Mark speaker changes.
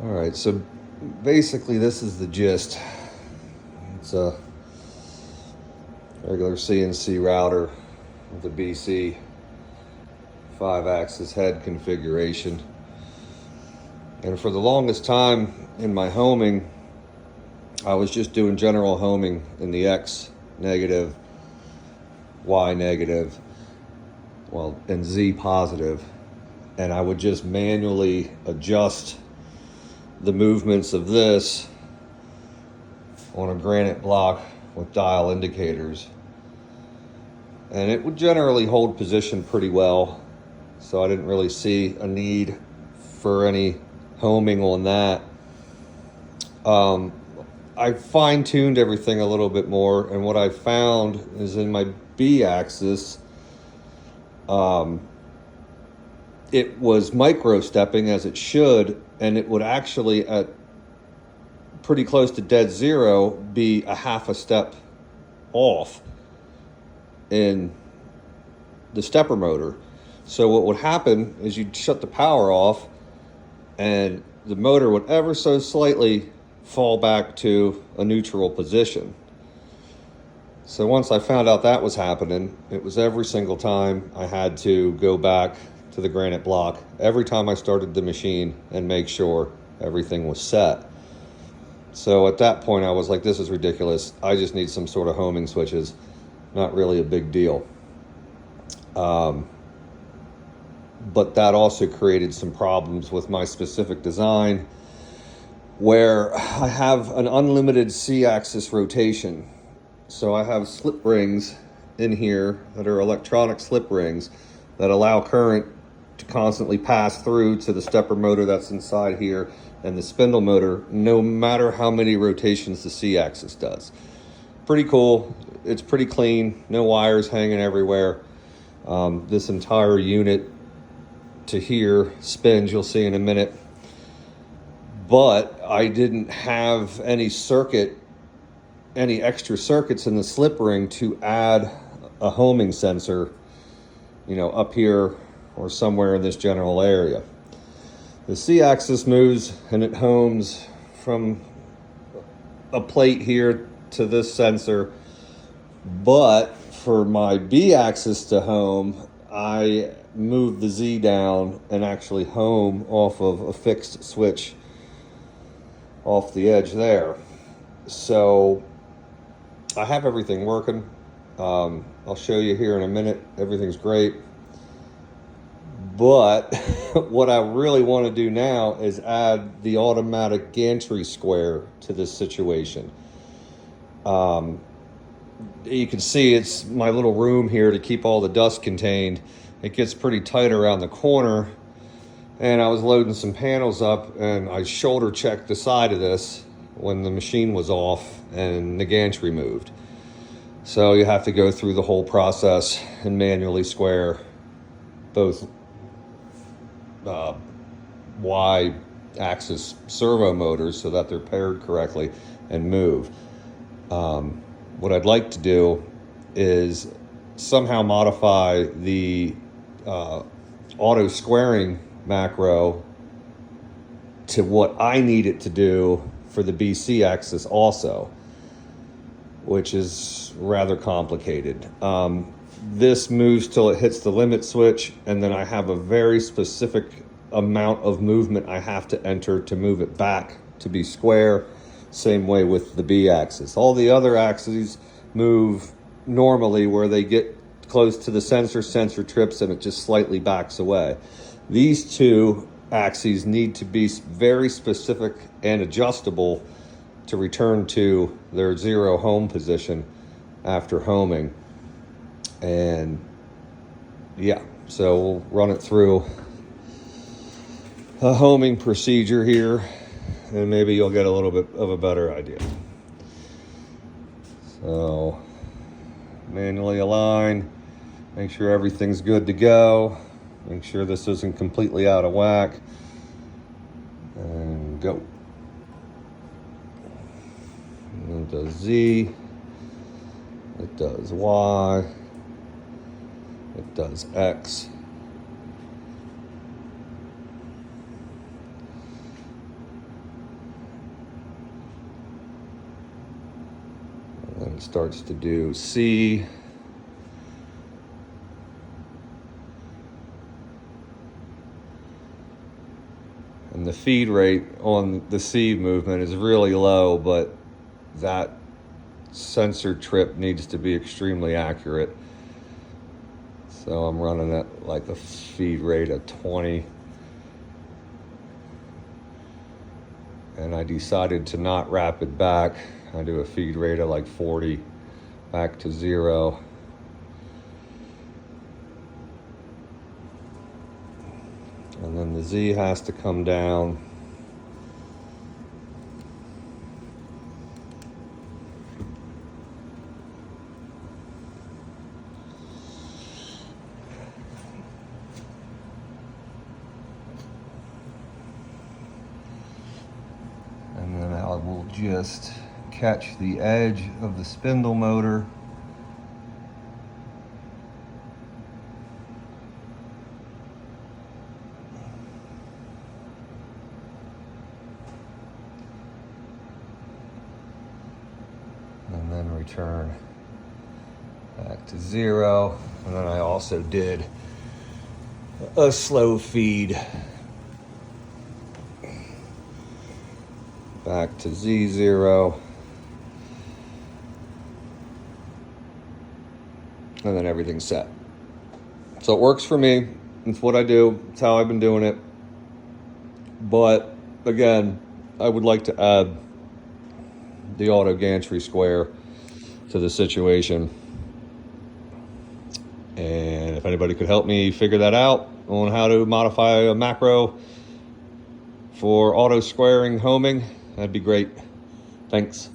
Speaker 1: All right, so basically this is the gist. It's a regular CNC router with a BC 5-axis head configuration. And for the longest time in my homing, I was just doing general homing in the X negative, Y negative, and Z positive. And I would just manually adjust the movements of this on a granite block with dial indicators. And it would generally hold position pretty well. So I didn't really see a need for any homing on that. I fine-tuned everything a little bit more, and what I found is in my B axis, it was micro-stepping as it should, and it would actually, at pretty close to dead zero, be a half a step off in the stepper motor. So what would happen is you'd shut the power off, and the motor would ever so slightly fall back to a neutral position. So once I found out that was happening, it was every single time I had to go back to the granite block every time I started the machine and make sure everything was set. So at that point I was like, this is ridiculous. I just need some sort of homing switches. Not really a big deal. But that also created some problems with my specific design, where I have an unlimited C-axis rotation. So I have slip rings in here that are electronic slip rings that allow current to constantly pass through to the stepper motor that's inside here and the spindle motor, no matter how many rotations the C-axis does. Pretty cool. It's pretty clean. No wires hanging everywhere. This entire unit to here spins, you'll see in a minute. But I didn't have any extra circuits in the slip ring to add a homing sensor, up here or somewhere in this general area. The C-axis moves and it homes from a plate here to this sensor, but for my B-axis to home, I move the Z down and actually home off of a fixed switch off the edge there. So I have everything working. I'll show you here in a minute. Everything's great. But what I really want to do now is add the automatic gantry square to this situation. You can see it's my little room here to keep all the dust contained. It gets pretty tight around the corner, and I was loading some panels up and I shoulder checked the side of this when the machine was off and the gantry moved. So you have to go through the whole process and manually square both Y-axis servo motors so that they're paired correctly and move. What I'd like to do is somehow modify the auto squaring macro to what I need it to do for the BC axis also, which is rather complicated. This moves till it hits the limit switch, and then I have a very specific amount of movement I have to enter to move it back to be square. Same way with the B axis. All the other axes move normally where they get close to the sensor trips and it just slightly backs away. These two axes need to be very specific and adjustable to return to their zero home position after homing. And yeah, so we'll run it through a homing procedure here, and maybe you'll get a little bit of a better idea. So manually align, make sure everything's good to go, make sure this isn't completely out of whack, and go. And it does Z, it does Y, it does X. it starts to do C. And the feed rate on the C movement is really low, but that sensor trip needs to be extremely accurate. So I'm running at like a feed rate of 20. And I decided to not wrap it back. I do a feed rate of like 40 back to 0. And then the Z has to come down. And then I will just catch the edge of the spindle motor. And then return back to 0. And then I also did a slow feed back to Z0. And then everything's set. So it works for me. It's what I do. It's how I've been doing it. But again, I would like to add the auto gantry square to the situation. And if anybody could help me figure that out on how to modify a macro for auto squaring homing, that'd be great. Thanks.